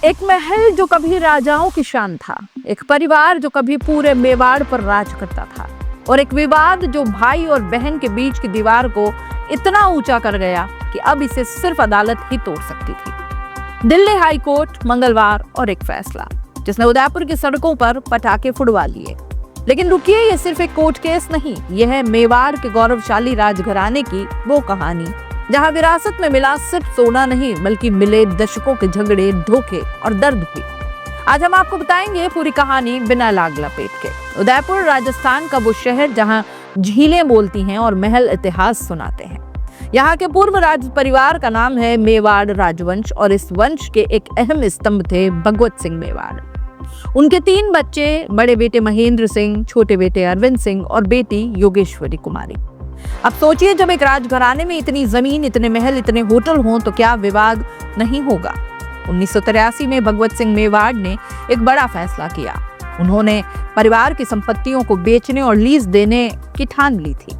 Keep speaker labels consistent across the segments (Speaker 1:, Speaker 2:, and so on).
Speaker 1: एक महल जो कभी राजाओं की शान था, एक परिवार जो कभी पूरे मेवाड़ पर राज करता था, और एक विवाद जो भाई और बहन के बीच की दीवार को इतना ऊंचा कर गया कि अब इसे सिर्फ अदालत ही तोड़ सकती थी। दिल्ली हाई कोर्ट मंगलवार और एक फैसला जिसने उदयपुर की सड़कों पर पटाखे फुड़वा लिए। लेकिन रुकिए, ये सिर्फ एक कोर्ट केस नहीं, यह है मेवाड़ के गौरवशाली राजघराने की वो कहानी जहां विरासत में मिला सिर्फ सोना नहीं बल्कि मिले दशकों के झगड़े, धोखे और दर्द भी। आज हम आपको बताएंगे पूरी कहानी बिना लाग लपेट के। उदयपुर राजस्थान का वो शहर जहां झीलें बोलती हैं और महल इतिहास सुनाते हैं। यहाँ के पूर्व राज परिवार का नाम है मेवाड़ राजवंश और इस वंश के एक अहम स्तंभ थे भगवत सिंह मेवाड़। उनके 3 बच्चे, बड़े बेटे महेंद्र सिंह, छोटे बेटे अरविंद सिंह और बेटी योगेश्वरी कुमारी। अब सोचिए, जब एक राजघराने में इतनी जमीन, इतने महल, इतने होटल हों तो क्या विवाद नहीं होगा। 1983 में भगवत सिंह मेवाड़ ने एक बड़ा फैसला किया। उन्होंने परिवार की संपत्तियों को बेचने और लीज देने की ठान ली थी।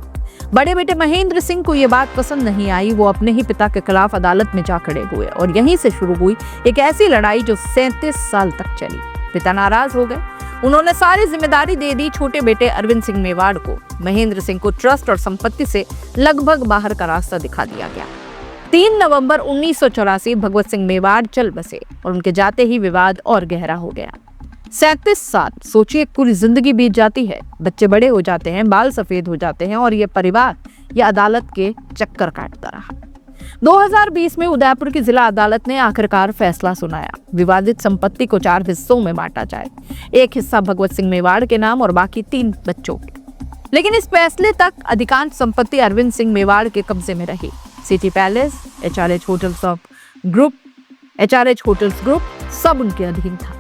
Speaker 1: बड़े बेटे महेंद्र सिंह को यह बात पसंद नहीं आई। वो अपने ही पिता के खिलाफ अदालत में जा खड़े हुए और यहीं से शुरू हुई एक ऐसी लड़ाई जो 37 साल तक चली। पिता नाराज हो गए, उन्होंने सारी जिम्मेदारी दे दी छोटे बेटे अरविंद सिंह मेवाड़ को। महेंद्र सिंह को ट्रस्ट और संपत्ति से लगभग बाहर का रास्ता दिखा दिया गया। 3 नवंबर 1984 भगवत सिंह मेवाड़ चल बसे और उनके जाते ही विवाद और गहरा हो गया। 37 साल, सोचिए, पूरी जिंदगी बीत जाती है, बच्चे बड़े हो जाते हैं, बाल सफेद हो जाते हैं और ये परिवार ये अदालत के चक्कर काटता रहा। 2020 में उदयपुर की जिला अदालत ने आखिरकार फैसला सुनाया। विवादित संपत्ति को 4 हिस्सों में बांटा जाए, एक हिस्सा भगवत सिंह मेवाड़ के नाम और बाकी 3 बच्चों के। लेकिन इस फैसले तक अधिकांश संपत्ति अरविंद सिंह मेवाड़ के कब्जे में रही। City palace, HRH hotels group सब उनके अधीन था।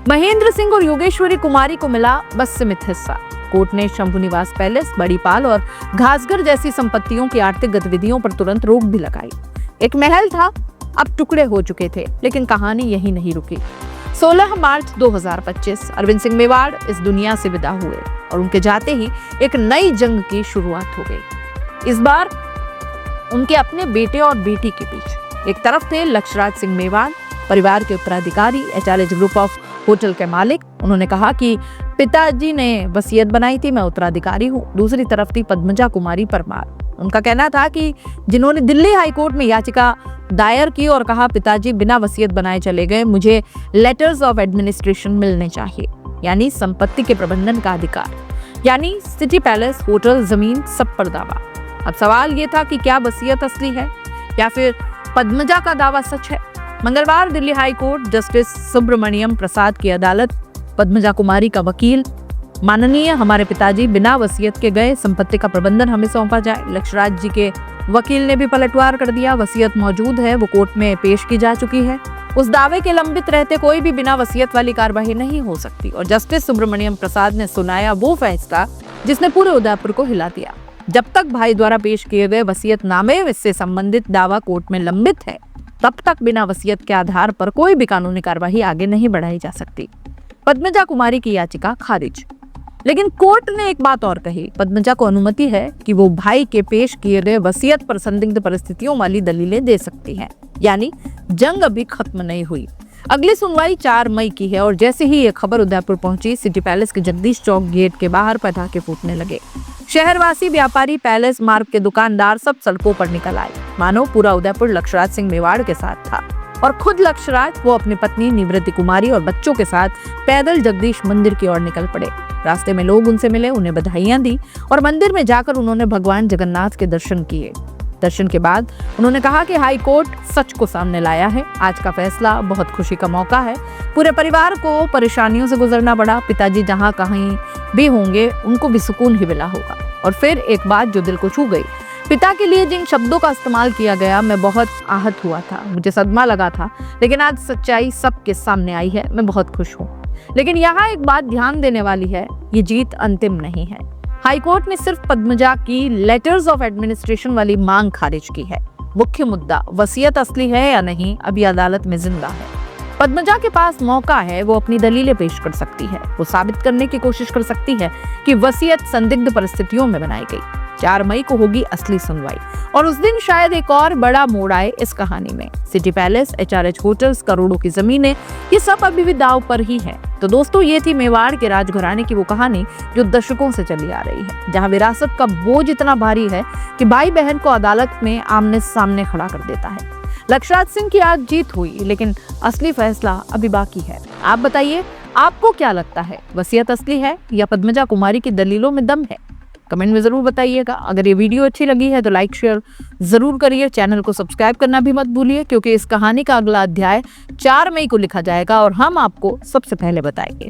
Speaker 1: महेंद्र सिंह और योगेश्वरी कुमारी को मिला बस सीमित हिस्सा। कोर्ट ने शंभू निवास पैलेस, बड़ीपाल और घासगर जैसी संपत्तियों की आर्थिक गतिविधियों पर तुरंत रोक भी लगाई। एक महल था, अब टुकड़े हो चुके थे, लेकिन कहानी यही नहीं रुकी। 16 मार्च 2025 अरविंद सिंह मेवाड़ इस दुनिया से विदा हुए और उनके जाते ही एक नई जंग की शुरुआत हो गई। इस बार उनके अपने बेटे और बेटी के बीच। एक तरफ थे लक्षराज सिंह मेवाड़, परिवार के उत्तराधिकारी, HRH ग्रुप ऑफ होटल के मालिक। उन्होंने कहा कि पिताजी ने वसीयत बनाई थी, मैं उत्तराधिकारी हूँ। दूसरी तरफ थी पद्मजा कुमारी परमार। उनका कहना था कि जिन्होंने दिल्ली हाई कोर्ट में याचिका दायर की और कहा पिताजी बिना वसीयत बनाए चले गए, मुझे लेटर्स ऑफ एडमिनिस्ट्रेशन मिलने चाहिए, यानी संपत्ति के प्रबंधन का अधिकार, यानी सिटी पैलेस, होटल, जमीन सब पर दावा। अब सवाल ये था कि क्या वसीयत असली है या फिर पद्मजा का दावा सच है। मंगलवार Delhi high court justice Subramaniam Prasad की अदालत पद्मजा कुमारी का वकील, माननीय हमारे पिताजी बिना वसीयत के गए, संपत्ति का प्रबंधन हमें सौंपा जाए। लक्षराज जी के वकील ने भी पलटवार कर दिया, वसीयत मौजूद है, वो कोर्ट में पेश की जा चुकी है, उस दावे के लंबित रहते कोई भी बिना वसीयत वाली कार्यवाही नहीं हो सकती। और जस्टिस सुब्रमण्यम प्रसाद ने सुनाया वो फैसला जिसने पूरे उदयपुर को हिला दिया। जब तक भाई द्वारा पेश किए गए वसीयतनामे इससे संबंधित दावा कोर्ट में लंबित है, तब तक बिना वसीयत के आधार पर कोई भी कानूनी कार्यवाही आगे नहीं बढ़ाई जा सकती। पद्मजा कुमारी की याचिका खारिज। लेकिन कोर्ट ने एक बात और कही, पद्मजा को अनुमति है कि वो भाई के पेश किए गए वसीयत पर संदिग्ध परिस्थितियों वाली दलीलें दे सकती है, यानी जंग अभी खत्म नहीं हुई। अगली सुनवाई 4 मई की है और जैसे ही ये खबर उदयपुर पहुंची, सिटी पैलेस के जगदीश चौक गेट के बाहर पटाखे फूटने लगे। शहरवासी, व्यापारी, पैलेस मार्ग के दुकानदार सब सड़कों पर निकल आए, मानो पूरा उदयपुर लक्षराज सिंह मेवाड़ के साथ था। और खुद लक्षराज वो अपनी पत्नी निवृत्ति कुमारी और बच्चों के साथ पैदल जगदीश मंदिर की ओर निकल पड़े। रास्ते में लोग उनसे मिले, उन्हें बधाइयां दी और मंदिर में जाकर उन्होंने भगवान जगन्नाथ के दर्शन किए। दर्शन के बाद उन्होंने कहा कि हाई कोर्ट सच को सामने लाया है, आज का फैसला बहुत खुशी का मौका है। पूरे परिवार को परेशानियों से गुजरना पड़ा, पिताजी जहां कहीं भी होंगे उनको भी सुकून ही मिला होगा। और फिर एक बात जो दिल को छू गई, पिता के लिए जिन शब्दों का इस्तेमाल किया गया, मैं बहुत आहत हुआ था, मुझे सदमा लगा था, लेकिन आज सच्चाई सबके सामने आई है, मैं बहुत खुश हूँ। लेकिन यहाँ एक बात ध्यान देने वाली है, ये जीत अंतिम नहीं है। हाईकोर्ट ने सिर्फ पद्मजा की लेटर्स ऑफ एडमिनिस्ट्रेशन वाली मांग खारिज की है। मुख्य मुद्दा वसीयत असली है या नहीं अभी अदालत में जिंदा है। पद्मजा के पास मौका है, वो अपनी दलीलें पेश कर सकती है, वो साबित करने की कोशिश कर सकती है कि वसीयत संदिग्ध परिस्थितियों में बनाई गई। 4 मई को होगी असली सुनवाई और उस दिन शायद एक और बड़ा मोड़ आए इस कहानी में। सिटी पैलेस, HRH होटल्स, करोड़ों की जमीनें, ये सब अभी भी दांव पर ही है। तो दोस्तों, ये थी मेवाड़ के राजघराने की वो कहानी जो दशकों से चली आ रही है, जहां विरासत का बोझ इतना भारी है कि भाई बहन को अदालत में आमने सामने खड़ा कर देता है। लक्षराज सिंह की आज जीत हुई, लेकिन असली फैसला अभी बाकी है। आप बताइए, आपको क्या लगता है, वसीयत असली है या पद्मजा कुमारी की दलीलों में दम है? कमेंट में जरूर बताइएगा। अगर ये वीडियो अच्छी लगी है तो लाइक शेयर जरूर करिए। चैनल को सब्सक्राइब करना भी मत भूलिए, क्योंकि इस कहानी का अगला अध्याय 4 मई को लिखा जाएगा और हम आपको सबसे पहले बताएंगे।